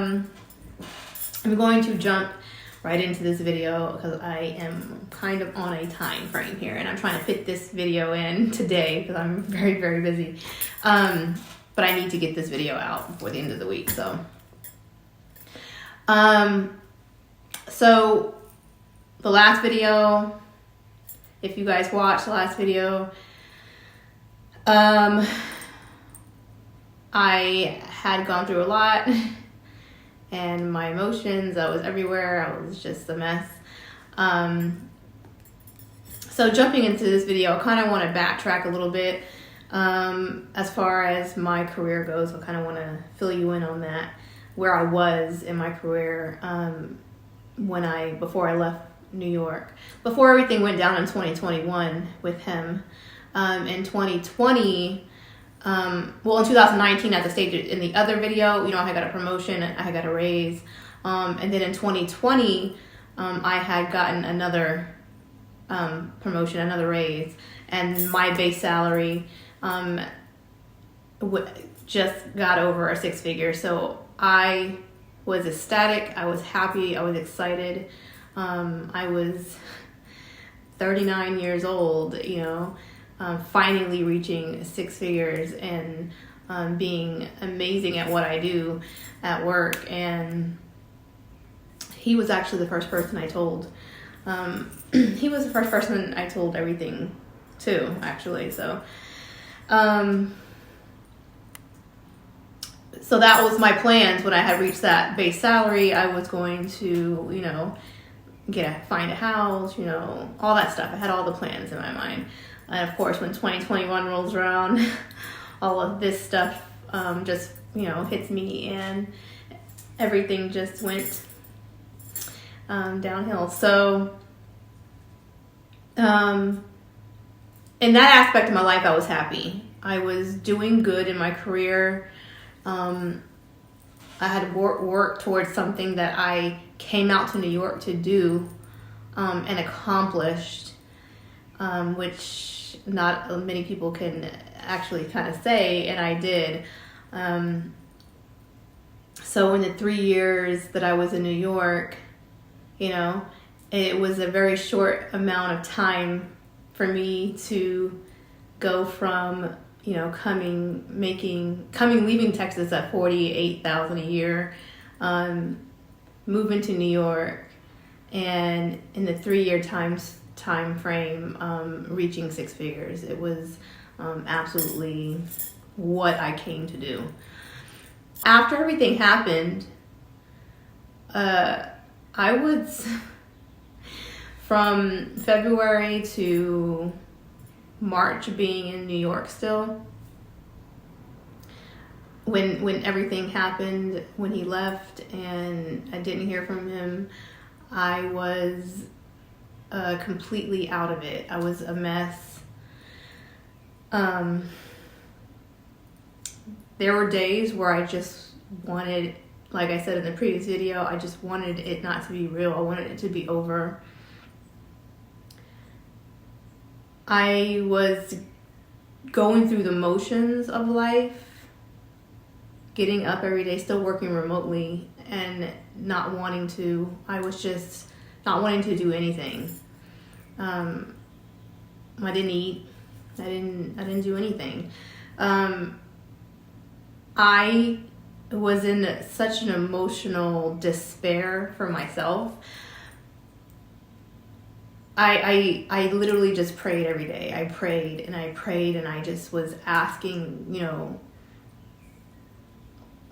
I'm going to jump right into this video because I am kind of on a time frame here, and I'm trying to fit this video in today because I'm very, very busy. But I need to get this video out before the end of the week. So the last video, if you guys watched the last video, I had gone through a lot, and my emotions, I was everywhere. I was just a mess. So jumping into this video, I kind of want to backtrack a little bit. As far as my career goes, I kind of want to fill you in on that, where I was in my career before I left New York, before everything went down in 2021 with him. In 2020, in 2019, as I stated in the other video, I got a promotion, I got a raise, and then in 2020, I had gotten another promotion, another raise, and my base salary just got over a six figure. So I was ecstatic, I was happy, I was excited. I was 39 years old, finally reaching six figures and being amazing at what I do at work. And he was actually the first person I told. He was the first person I told everything to, actually. So that was my plans. When I had reached that base salary, I was going to, find a house, all that stuff. I had all the plans in my mind. And of course, when 2021 rolls around, all of this stuff just, hits me, and everything just went downhill. So in that aspect of my life, I was happy. I was doing good in my career. I had worked towards something that I came out to New York to do and accomplished, which not many people can actually kind of say, and I did. So in the 3 years that I was in New York, it was a very short amount of time for me to go from leaving Texas at $48,000 a year, moving to New York, and in the 3 year time frame, reaching six figures. It was absolutely what I came to do. After everything happened, I was from February to March being in New York still. When everything happened, when he left and I didn't hear from him, I was completely out of it. I was a mess. There were days where I just wanted, like I said in the previous video, I just wanted it not to be real. I wanted it to be over. I was going through the motions of life, getting up every day, still working remotely, and not wanting to. I was just not wanting to do anything. I didn't eat. I didn't do anything. I was in such an emotional despair for myself. I literally just prayed every day. I prayed and I prayed, and I just was asking,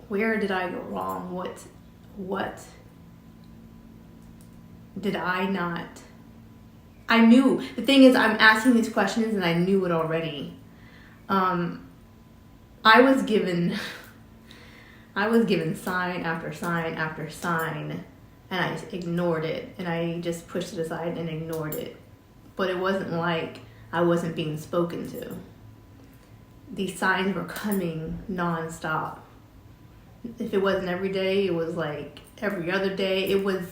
where did I go wrong? What did I not? I knew. The thing is, I'm asking these questions and I knew it already. I was given sign after sign after sign, and I ignored it, and I just pushed it aside and ignored it. But it wasn't like I wasn't being spoken to. These signs were coming nonstop. If it wasn't every day, it was like every other day. It was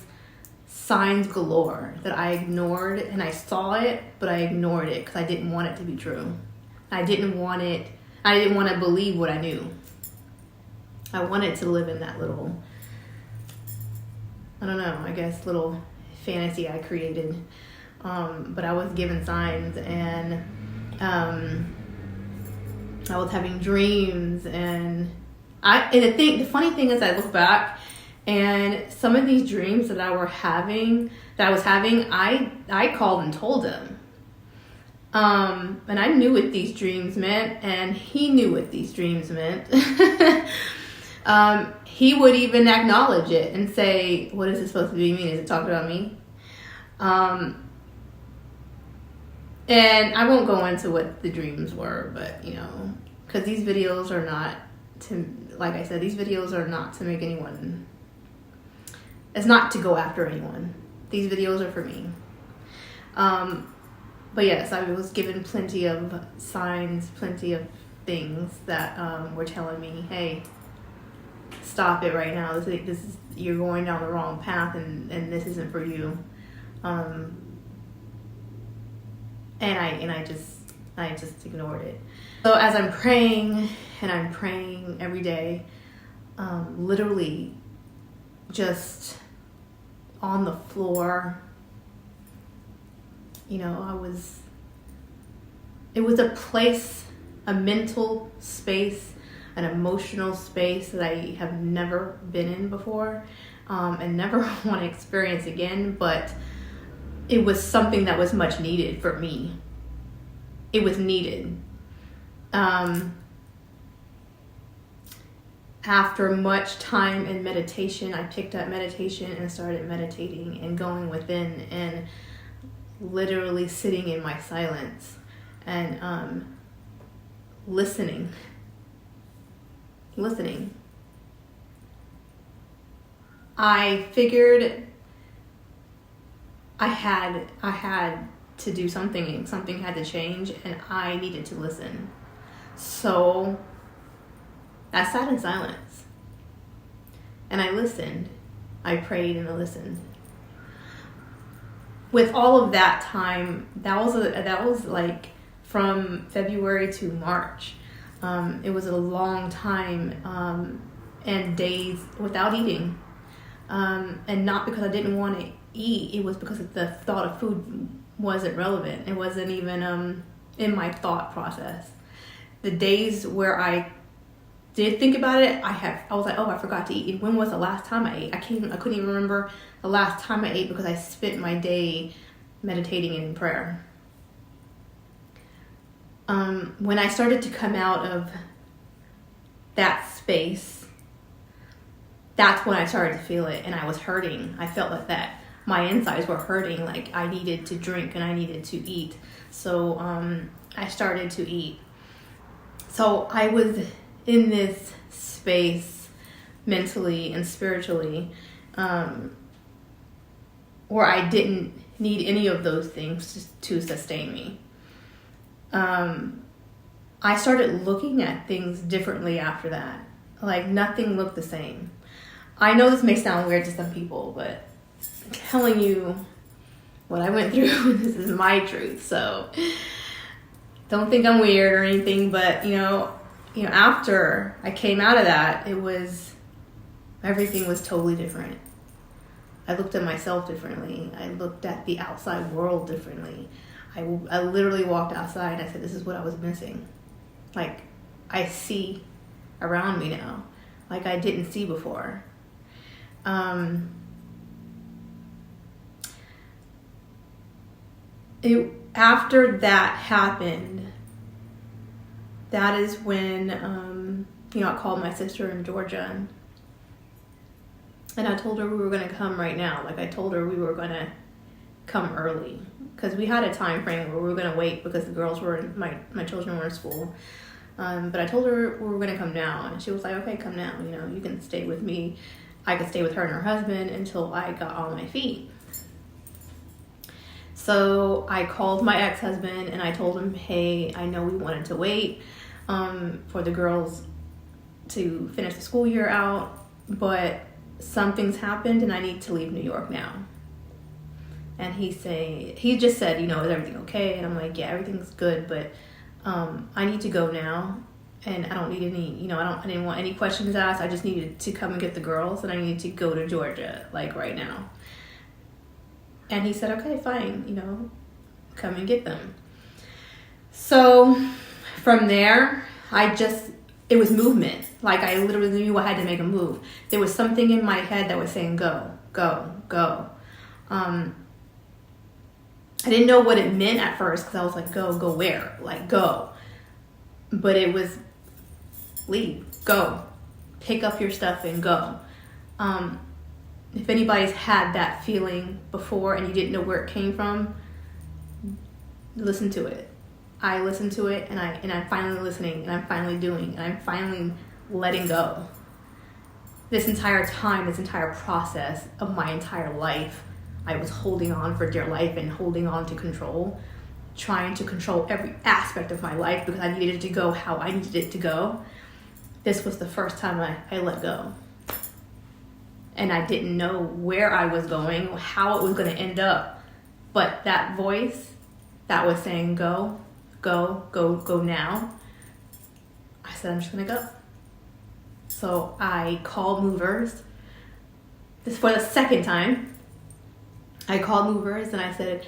signs galore that I ignored, and I saw it, but I ignored it because I didn't want it to be true. I didn't want to believe what I knew. I wanted to live in that little I don't know, I guess little fantasy I created. But I was given signs, and I was having dreams, and the funny thing is I look back, and some of these dreams that I was having, I called and told him. And I knew what these dreams meant, and he knew what these dreams meant. He would even acknowledge it and say, what is it supposed to be mean? Is it talking about me? And I won't go into what the dreams were, but because these videos are not like I said, these videos are not to make anyone, it's not to go after anyone. These videos are for me. But yes, I was given plenty of signs, plenty of things that were telling me, hey, stop it right now. This is you're going down the wrong path, and this isn't for you. And I just ignored it. So as I'm praying, and I'm praying every day, literally just on the floor, it was a place, a mental space, an emotional space that I have never been in before, and never want to experience again, but it was something that was much needed for me. It was needed. After much time in meditation, I picked up meditation and started meditating and going within and literally sitting in my silence and listening. I figured I had to do something, and something had to change, and I needed to listen. So I sat in silence and I listened. I prayed and I listened. With all of that time, that was like from February to March. It was a long time, and days without eating, and not because I didn't want to eat. It was because the thought of food wasn't relevant. It wasn't even in my thought process. The days where I did think about it, I was like, oh, I forgot to eat. And when was the last time I ate? I couldn't even remember the last time I ate because I spent my day meditating and in prayer. When I started to come out of that space, that's when I started to feel it, and I was hurting. I felt like that my insides were hurting, like I needed to drink and I needed to eat. So I started to eat. So I was in this space mentally and spiritually where I didn't need any of those things to sustain me. I started looking at things differently after that. Like nothing looked the same. I know this may sound weird to some people, but I'm telling you what I went through, this is my truth. So don't think I'm weird or anything, but after I came out of that, everything was totally different. I looked at myself differently. I looked at the outside world differently. I literally walked outside and I said, this is what I was missing. Like, I see around me now, like I didn't see before. After that happened, that is when, I called my sister in Georgia, and I told her we were going to come right now. Like I told her we were going to come early because we had a time frame where we were going to wait because the girls were, my children were in school. But I told her we were going to come now, and she was like, okay, come now. You can stay with me. I could stay with her and her husband until I got on my feet. So I called my ex-husband and I told him, hey, I know we wanted to wait for the girls to finish the school year out, but something's happened and I need to leave New York now. And he just said, is everything okay? And I'm like, yeah, everything's good, but I need to go now. and I don't need any, I didn't want any questions asked. I just needed to come and get the girls, and I needed to go to Georgia, like right now. And he said, okay, fine, come and get them. So from there, it was movement. Like I literally knew I had to make a move. There was something in my head that was saying, go, go, go. I didn't know what it meant at first because I was like, go where? Like go. But it was leave, go, pick up your stuff and go. If anybody's had that feeling before and you didn't know where it came from, listen to it. I listened to it, and I'm finally listening, and I'm finally doing, and I'm finally letting go. This entire time, this entire process of my entire life, I was holding on for dear life and holding on to control, trying to control every aspect of my life because I needed it to go how I needed it to go. This was the first time I let go. And I didn't know where I was going, how it was going to end up. But that voice that was saying, go, go, go, go now, I said, I'm just going to go. So I called movers. This for the second time. I called movers and I said,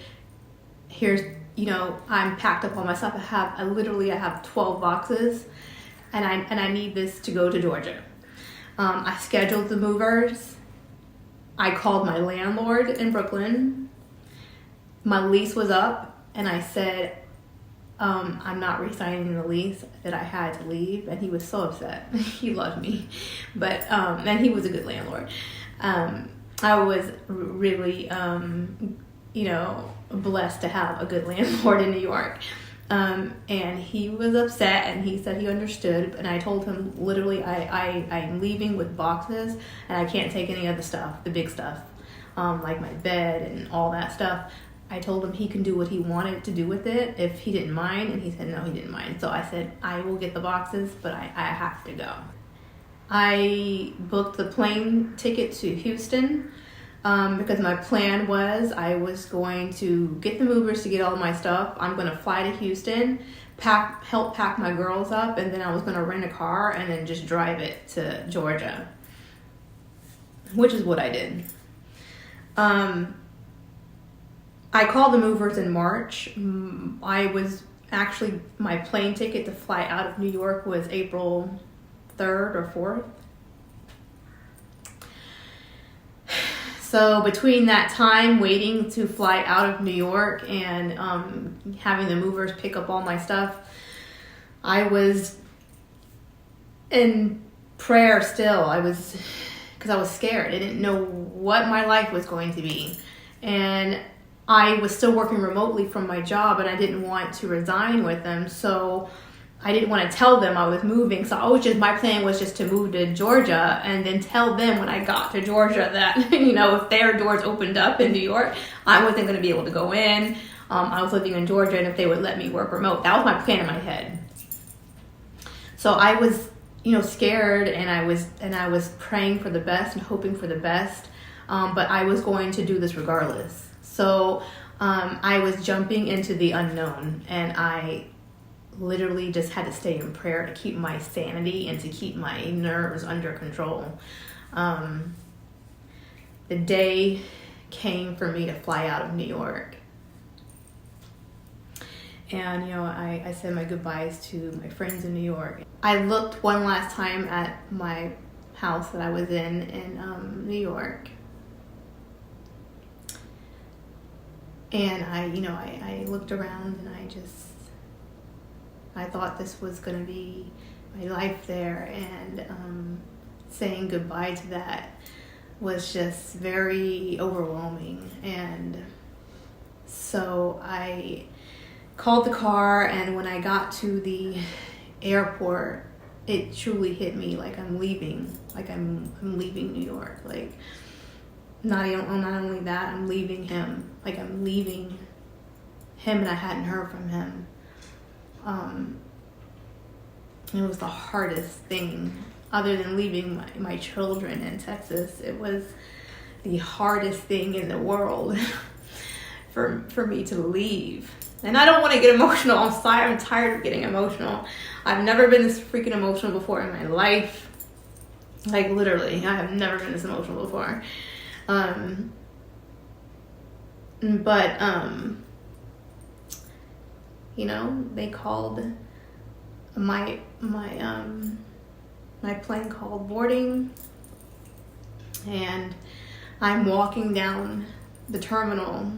here's, I'm packed up all my stuff. I have 12 boxes and I need this to go to Georgia. I scheduled the movers. I called my landlord in Brooklyn. My lease was up and I said, I'm not re-signing the lease, that I had to leave, and he was so upset. He loved me, but and he was a good landlord. I was really blessed to have a good landlord in New York, and he was upset, and he said he understood, and I told him literally I'm leaving with boxes and I can't take any of the stuff, the big stuff, like my bed and all that stuff. I told him he can do what he wanted to do with it if he didn't mind, and he said no, he didn't mind. So I said, I will get the boxes, but I have to go. I booked the plane ticket to Houston because my plan was I was going to get the movers to get all my stuff. I'm going to fly to Houston, help pack my girls up, and then I was going to rent a car and then just drive it to Georgia, which is what I did. I called the movers in March. My plane ticket to fly out of New York was April 3rd or 4th. So between that time waiting to fly out of New York and having the movers pick up all my stuff, I was in prayer still. Because I was scared. I didn't know what my life was going to be. And I was still working remotely from my job, and I didn't want to resign with them, so I didn't want to tell them I was moving. So my plan was just to move to Georgia and then tell them when I got to Georgia that, if their doors opened up in New York, I wasn't going to be able to go in. I was living in Georgia, and if they would let me work remote. That was my plan in my head. So I was, scared, and I was praying for the best and hoping for the best, but I was going to do this regardless. So I was jumping into the unknown, and I literally just had to stay in prayer to keep my sanity and to keep my nerves under control. The day came for me to fly out of New York. And, I said my goodbyes to my friends in New York. I looked one last time at my house that I was in New York. And I looked around, and I thought this was going to be my life there, and saying goodbye to that was just very overwhelming. And so I called the car, and when I got to the airport, it truly hit me like I'm leaving New York. Like, not only that, I'm leaving him. Like, I'm leaving him, and I hadn't heard from him. It was the hardest thing, other than leaving my children in Texas. It was the hardest thing in the world for me to leave. And I don't want to get emotional. I'm tired of getting emotional. I've never been this freaking emotional before in my life. Like, literally, I have never been this emotional before. You know, they called my plane called boarding, and I'm walking down the terminal,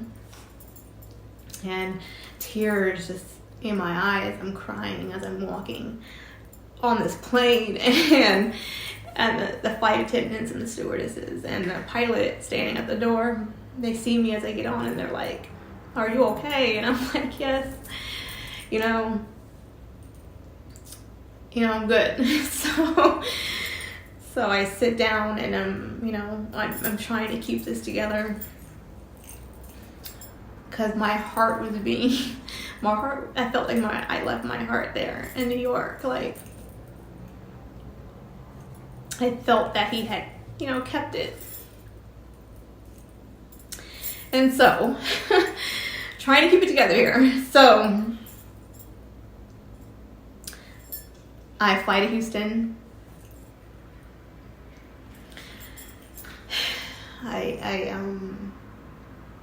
and tears just in my eyes. I'm crying as I'm walking on this plane, and the flight attendants and the stewardesses and the pilot standing at the door, they see me as I get on, and they're like, "Are you okay?" And I'm like, "Yes, you know, I'm good." So I sit down, and I'm trying to keep this together, because my heart was I felt like I left my heart there in New York. Like, I felt that he had, kept it. And so, trying to keep it together here. So, I fly to Houston.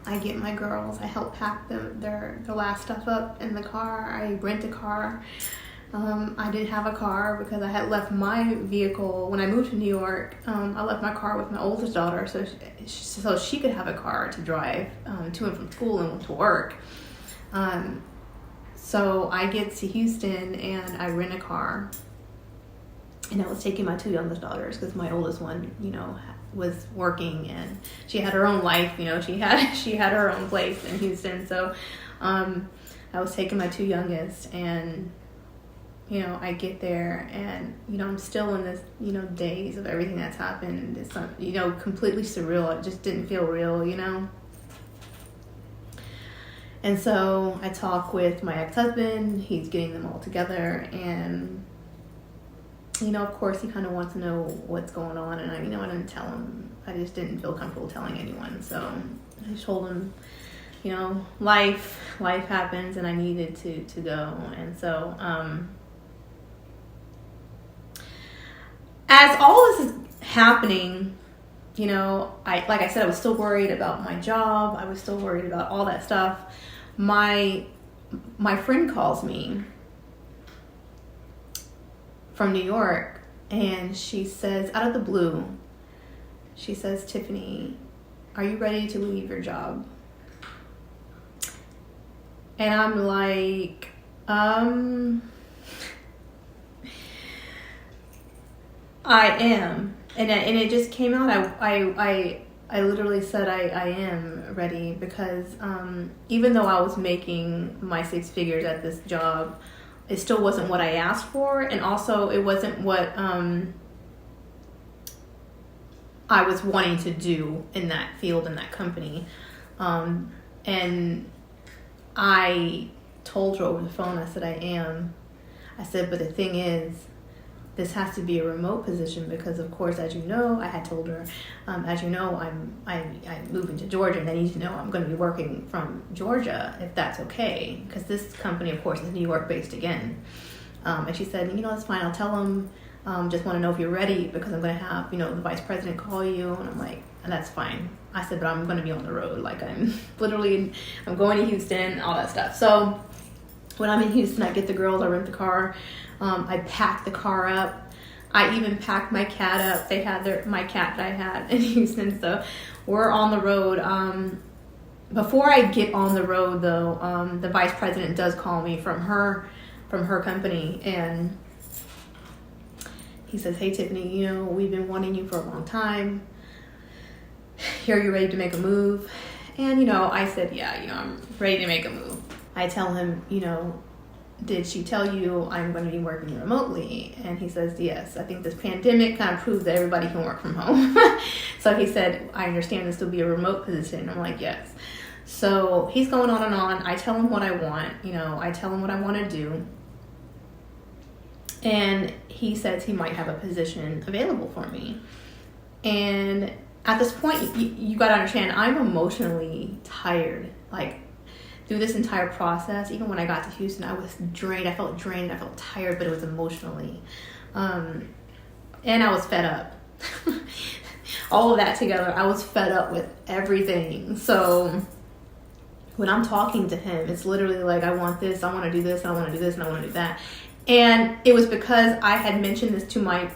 I get my girls. I help pack their last stuff up in the car. I rent a car. I didn't have a car because I had left my vehicle when I moved to New York. I left my car with my oldest daughter so she could have a car to drive to and from school and to work. So I get to Houston and I rent a car. And I was taking my two youngest daughters because my oldest one, was working, and she had her own life. She had her own place in Houston. So I was taking my two youngest, and I get there, and I'm still in this daze of everything that's happened. It's completely surreal. It just didn't feel real. And so I talk with my ex-husband. He's getting them all together, and of course, he kind of wants to know what's going on, and I didn't tell him. I just didn't feel comfortable telling anyone, so I told him, life happens, and I needed to go. And so, as all this is happening, like I said, I was still worried about my job. I was still worried about all that stuff. My friend calls me from New York, and she says, out of the blue, she says, "Tiffany, are you ready to leave your job?" And I'm like, I am. And it just came out. I literally said I am ready, because even though I was making my six figures at this job, it still wasn't what I asked for, and also it wasn't what I was wanting to do in that field, in that company. And I told her over the phone, I said, I am. I said, but the thing is, this has to be a remote position, because of course, as you know, I had told her, as you know, I'm moving to Georgia, and they need to know I'm going to be working from Georgia, if that's okay, because this company, of course, is New York based again. And she said, that's fine, I'll tell them, just want to know if you're ready, because I'm going to have, the vice president call you. And I'm like, and that's fine. I said, but I'm going to be on the road. Like, I'm going to Houston, all that stuff. So when I'm in Houston, I get the girls, I rent the car. I packed the car up. I even packed my cat up. They had my cat that I had in Houston. So we're on the road. Before I get on the road, though, the vice president does call me from her company, and he says, "Hey, Tiffany, we've been wanting you for a long time. Are you ready to make a move?" And I said, "Yeah, I'm ready to make a move." I tell him, "Did she tell you I'm going to be working remotely?" And he says, "Yes. I think this pandemic kind of proves that everybody can work from home." So he said, "I understand this will be a remote position." I'm like, "Yes." So he's going on and on. I tell him what I want. I tell him what I want to do. And he says he might have a position available for me. And at this point, you got to understand, I'm emotionally tired. Like, through this entire process, even when I got to Houston, I was drained. I felt drained. I felt tired, but it was emotionally. And I was fed up. All of that together, I was fed up with everything. So when I'm talking to him, it's literally like, I want this, I want to do this, I want to do this, and I want to do that. And it was because I had mentioned this to my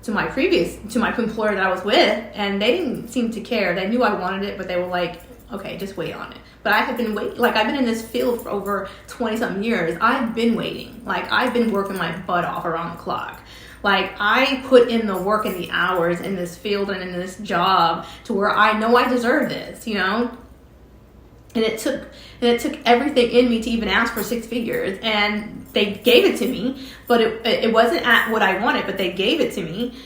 employer that I was with, and they didn't seem to care. They knew I wanted it, but they were like, okay, just wait on it. But I have been waiting. Like, I've been in this field for over 20-something years. I've been waiting. Like, I've been working my butt off around the clock. Like, I put in the work and the hours in this field and in this job to where I know I deserve this, you know? And it took everything in me to even ask for 6 figures, and they gave it to me, but it wasn't at what I wanted, but they gave it to me.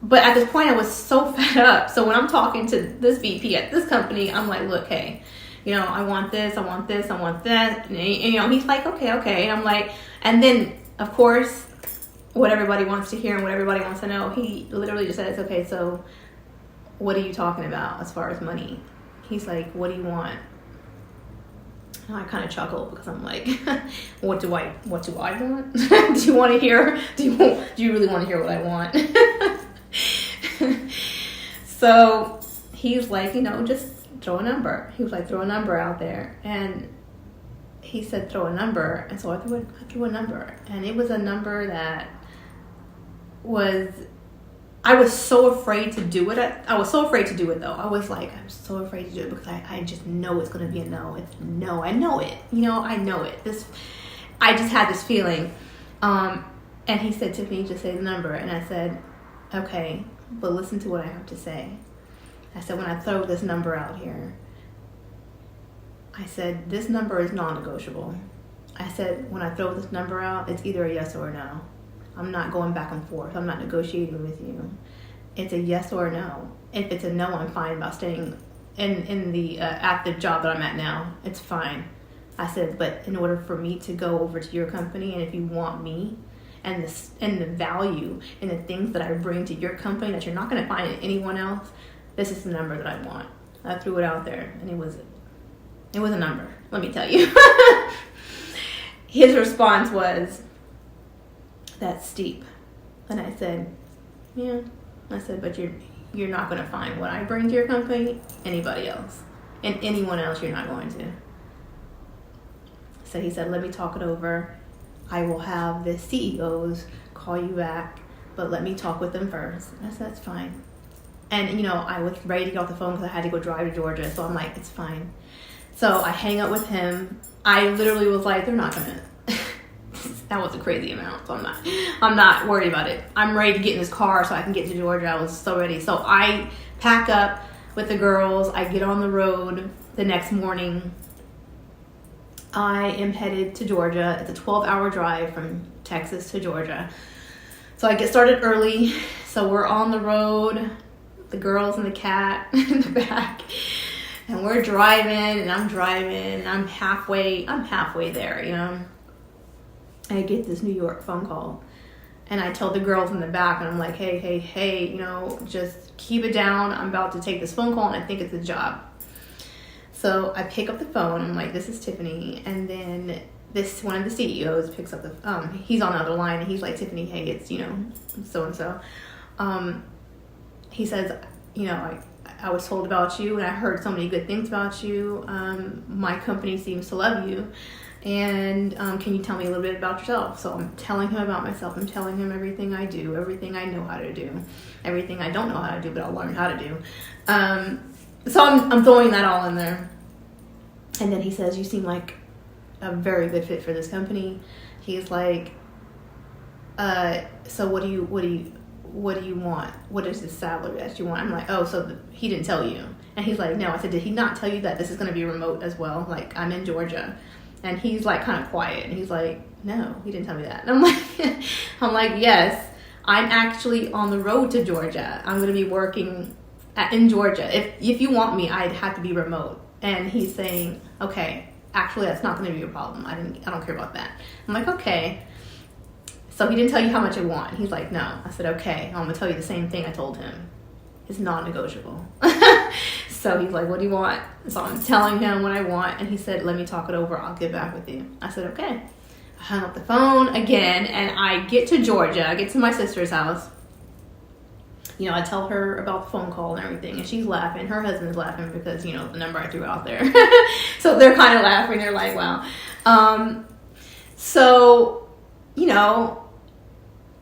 But at this point, I was so fed up. So when I'm talking to this VP at this company, I'm like, look, hey, you know, I want this, I want this, I want that. And you know, he's like, okay. And I'm like, and then, of course, what everybody wants to hear and what everybody wants to know, he literally just says, okay, so what are you talking about as far as money? He's like, what do you want? And I kind of chuckle because I'm like, what do I want? Do you want to hear? Do you really want to hear what I want? So he's like, you know, just throw a number. He was like, throw a number out there. And he said, throw a number. And so I threw a number. And it was a number that I was so afraid to do it. I was so afraid to do it, though. I was like, I'm so afraid to do it because I just know it's going to be a no. It's no. I know it. You know, I know it. I just had this feeling. And he said, Tiffany, just say the number. And I said, okay, but listen to what I have to say. I said, when I throw this number out here, I said, this number is non-negotiable. I said, when I throw this number out, it's either a yes or a no. I'm not going back and forth. I'm not negotiating with you. It's a yes or a no. If it's a no, I'm fine about staying in the at the job that I'm at now. It's fine. I said, but in order for me to go over to your company, and if you want me and the value and the things that I bring to your company that you're not going to find in anyone else, this is the number that I want. I threw it out there, and it was a number. Let me tell you. His response was, that's steep. And I said, yeah. I said, but you're not going to find what I bring to your company anybody else, and anyone else you're not going to. So he said, let me talk it over. I will have the CEOs call you back, but let me talk with them first. I said, that's fine. And, you know, I was ready to get off the phone because I had to go drive to Georgia. So I'm like, it's fine. So I hang up with him. I literally was like, they're not going to. That was a crazy amount, so I'm not worried about it. I'm ready to get in this car so I can get to Georgia. I was so ready. So I pack up with the girls. I get on the road the next morning. I am headed to Georgia. It's a 12-hour drive from Texas to Georgia. So I get started early. So we're on the road, the girls and the cat in the back. And we're driving, and I'm driving, and I'm halfway there, you know. I get this New York phone call, and I tell the girls in the back, and I'm like, hey, you know, just keep it down. I'm about to take this phone call, and I think it's a job. So I pick up the phone. I'm like, this is Tiffany. And then one of the CEOs picks up he's on the other line, and he's like, Tiffany, hey, it's, you know, so-and-so. He says, you know, I was told about you, and I heard so many good things about you. My company seems to love you. And can you tell me a little bit about yourself? So I'm telling him about myself. I'm telling him everything I do, everything I know how to do, everything I don't know how to do, but I'll learn how to do. So I'm throwing that all in there. And then he says, you seem like a very good fit for this company. He's like, so what do you want? What is the salary that you want? I'm like, oh, so he didn't tell you. And he's like, no. I said, did he not tell you that this is going to be remote as well? Like, I'm in Georgia. And he's like kind of quiet, and he's like, no, he didn't tell me that. And I'm like, yes, I'm actually on the road to Georgia. I'm going to be working in Georgia. If you want me, I'd have to be remote. And he's saying, okay, actually, that's not going to be a problem. I don't care about that. I'm like, okay. So he didn't tell you how much I want. He's like, no. I said, okay, I'm going to tell you the same thing I told him. It's non-negotiable. So he's like, what do you want? So I'm telling him what I want, and he said, let me talk it over. I'll get back with you. I said, okay. I hung up the phone again, and I get to Georgia. I get to my sister's house. You know, I tell her about the phone call and everything, and she's laughing. Her husband's laughing because, you know, the number I threw out there. So they're kind of laughing. They're like, wow. So, you know,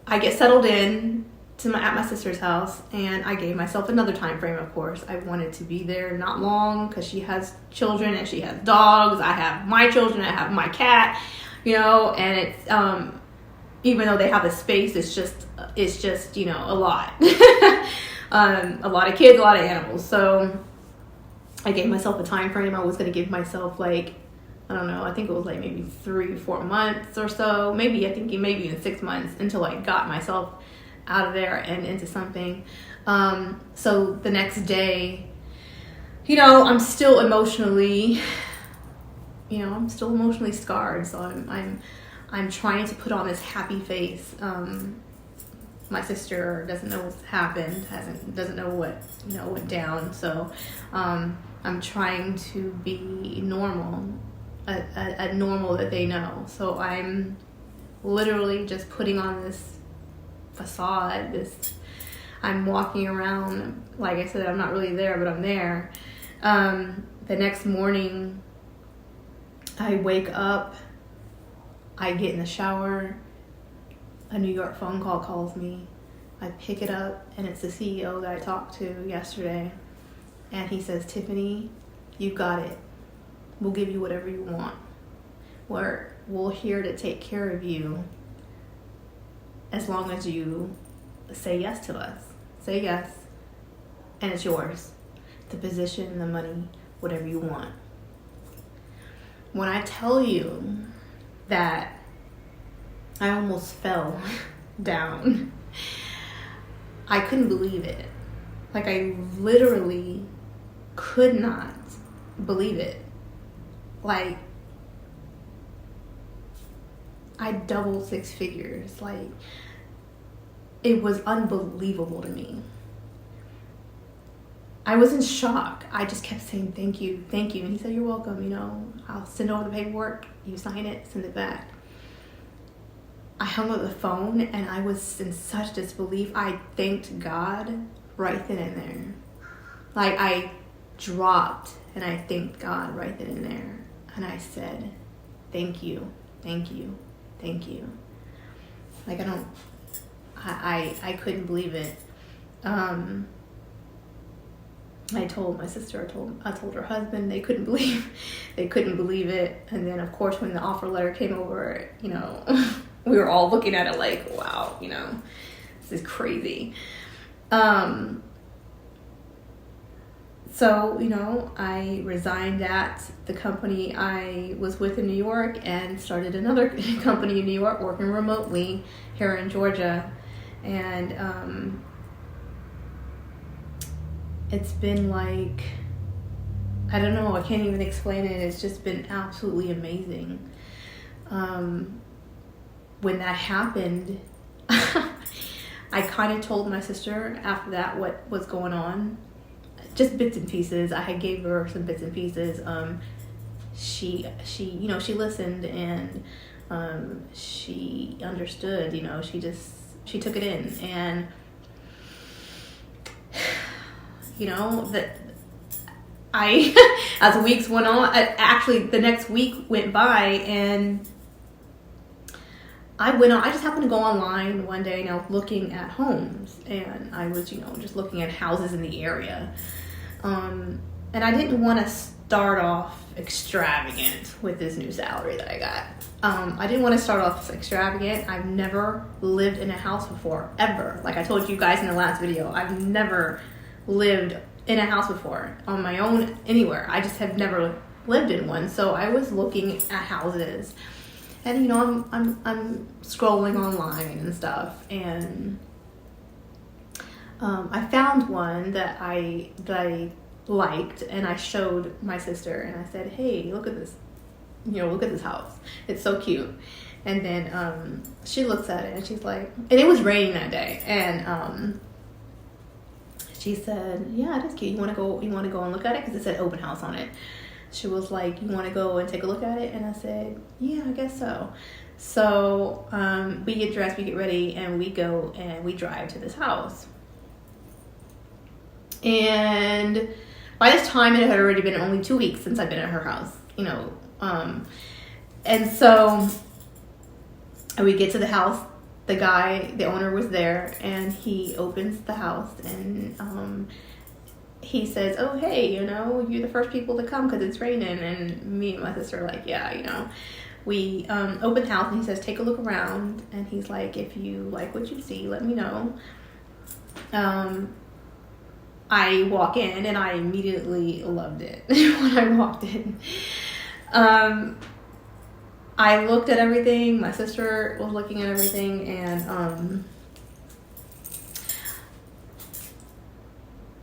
I get settled in at my sister's house, and I gave myself another time frame. Of course, I wanted to be there not long because she has children and she has dogs. I have my children. I have my cat. You know, and it's even though they have a space, it's just you know, a lot. A lot of kids, a lot of animals. So I gave myself a time frame. I was going to give myself, like, I don't know, I think it was like maybe 3-4 months or so, maybe even 6 months until I got myself out of there and into something. So the next day, you know, I'm still emotionally scarred. So I'm trying to put on this happy face. My sister doesn't know what's happened, doesn't know what, you know, went down. So I'm trying to be normal, a normal that they know. So I'm literally just putting on this facade. I'm walking around, like I said, I'm not really there, but I'm there. The next morning, I wake up, I get in the shower, a New York phone call calls me. I pick it up, and it's the CEO that I talked to yesterday. And he says, Tiffany, you got it. We'll give you whatever you want. We're here to take care of you as long as you say yes to us. Say yes, and it's yours. The position, the money, whatever you want. When I tell you that I almost fell down, I couldn't believe it. Like, I literally could not believe it. Like, I doubled 6 figures. Like, it was unbelievable to me. I was in shock. I just kept saying, thank you. And he said, you're welcome. You know, I'll send over the paperwork. You sign it, send it back. I hung up the phone, and I was in such disbelief. I thanked God right then and there. Like, I dropped, and I thanked God right then and there. And I said, thank you. Like, I couldn't believe it. I told my sister, I told her husband, they couldn't believe it. And then, of course, when the offer letter came over, you know, we were all looking at it like, wow, you know, this is crazy. So, you know, I resigned at the company I was with in New York and started another company in New York, working remotely here in Georgia. And it's been like, I don't know, I can't even explain it. It's just been absolutely amazing. When that happened, I kind of told my sister after that what was going on. Just bits and pieces. I had gave her some bits and pieces. She you know, she listened, and she understood, you know, she took it in. And you know, that as weeks went on, actually the next week went by, and I just happened to go online one day, and I was looking at homes, and I was, you know, just looking at houses in the area. And I didn't want to start off extravagant with this new salary that I got. I didn't want to start off extravagant. I've never lived in a house before, ever. Like I told you guys in the last video, I've never lived in a house before on my own anywhere. I just have never lived in one. So I was looking at houses, and you know, I'm scrolling online and stuff, and I found one that I liked, and I showed my sister, and I said, hey, look at this, you know, look at this house, it's so cute. And then she looks at it, and she's like, and it was raining that day, and She said, yeah, it is cute. You want to go and look at it? Because it said open house on it. She was like, you want to go and take a look at it? And I said, yeah, I guess so. So we get dressed, we get ready, and we go and we drive to this house. And by this time, it had already been only 2 weeks since I'd been at her house, you know. And so we get to the house. The owner was there, and he opens the house, and he says, oh, hey, you know, you're the first people to come because it's raining. And me and my sister are like, yeah, you know. We open the house, and he says, take a look around. And he's like, if you like what you see, let me know. I walk in, and I immediately loved it when I walked in. I looked at everything. My sister was looking at everything, and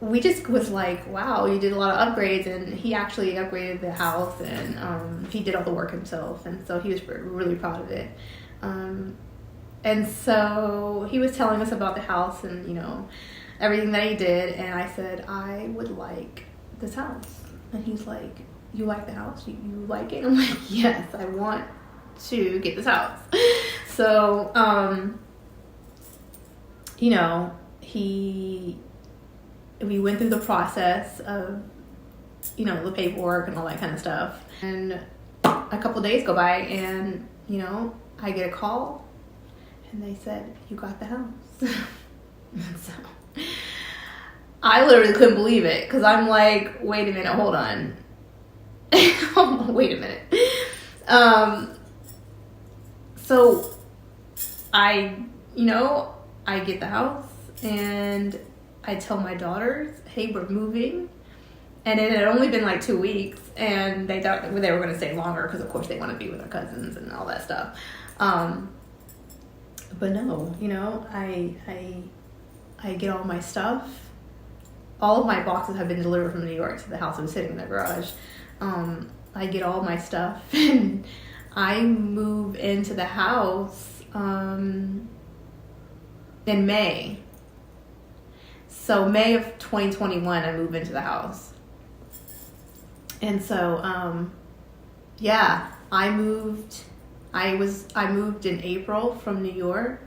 we just was like, wow, you did a lot of upgrades. And he actually upgraded the house, and he did all the work himself, and so he was really proud of it. And so he was telling us about the house and, you know, everything that he did, and I said, I would like this house. And he's like, you like the house? You like it? I'm like, yes, I want to get this house. So, you know, we went through the process of, you know, the paperwork and all that kind of stuff. And a couple days go by, and, you know, I get a call, and they said, you got the house. So I literally couldn't believe it, because I'm like, wait a minute, hold on. Wait a minute. So I get the house, and I tell my daughters, hey, we're moving. And it had only been like 2 weeks, and they thought they were going to stay longer because, of course, they want to be with their cousins and all that stuff. But no, you know, I get all my stuff. All of my boxes have been delivered from New York to the house. I was sitting in the garage. I get all my stuff, and I move into the house in May. So May of 2021, I move into the house. And so, yeah, I moved in April from New York.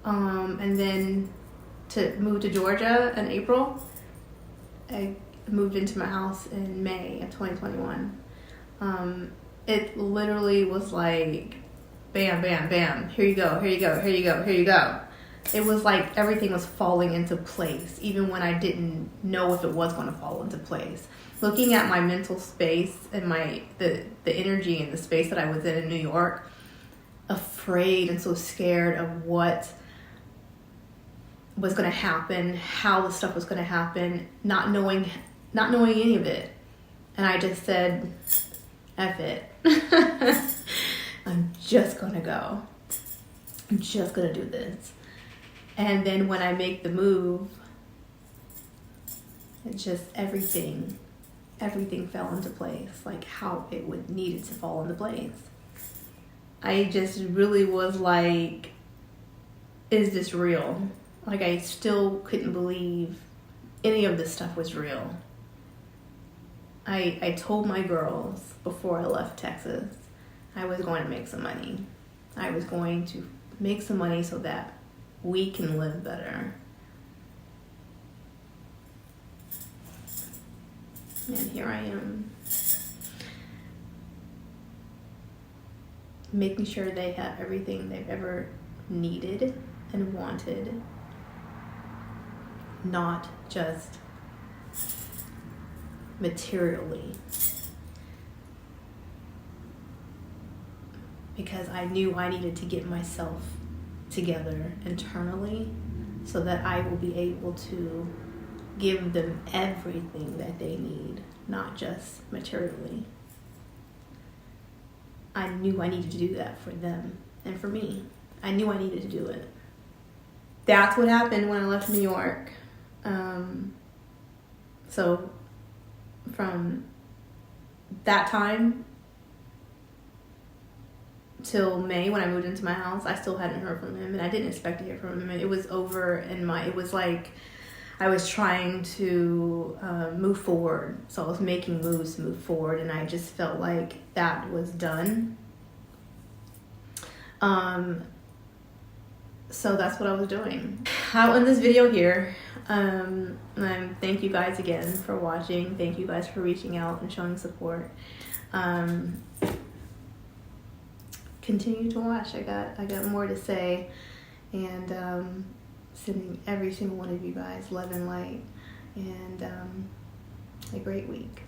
And then to move to Georgia in April. I moved into my house in May of 2021. It literally was like, bam, bam, bam. Here you go, here you go, here you go, here you go. It was like everything was falling into place, even when I didn't know if it was going to fall into place. Looking at my mental space and the energy and the space that I was in New York, afraid and so scared of what was going to happen, how the stuff was going to happen, not knowing any of it. And I just said, F it. I'm just going to go. I'm just going to do this. And then when I make the move, it just everything fell into place, like how it would needed to fall into place. I just really was like, is this real? Like, I still couldn't believe any of this stuff was real. I told my girls before I left Texas, I was going to make some money. I was going to make some money so that we can live better. And here I am, making sure they have everything they've ever needed and wanted, not just materially. Because I knew I needed to get myself together internally so that I will be able to give them everything that they need, not just materially. I knew I needed to do that for them and for me. I knew I needed to do it. That's what happened when I left New York. So from that time till May, when I moved into my house, I still hadn't heard from him, and I didn't expect to hear from him. It was over, and it was like I was trying to move forward. So I was making moves to move forward, and I just felt like that was done. So that's what I was doing. I'll end this video here. And thank you guys again for watching. Thank you guys for reaching out and showing support. Continue to watch. I got more to say, and sending every single one of you guys love and light, and a great week.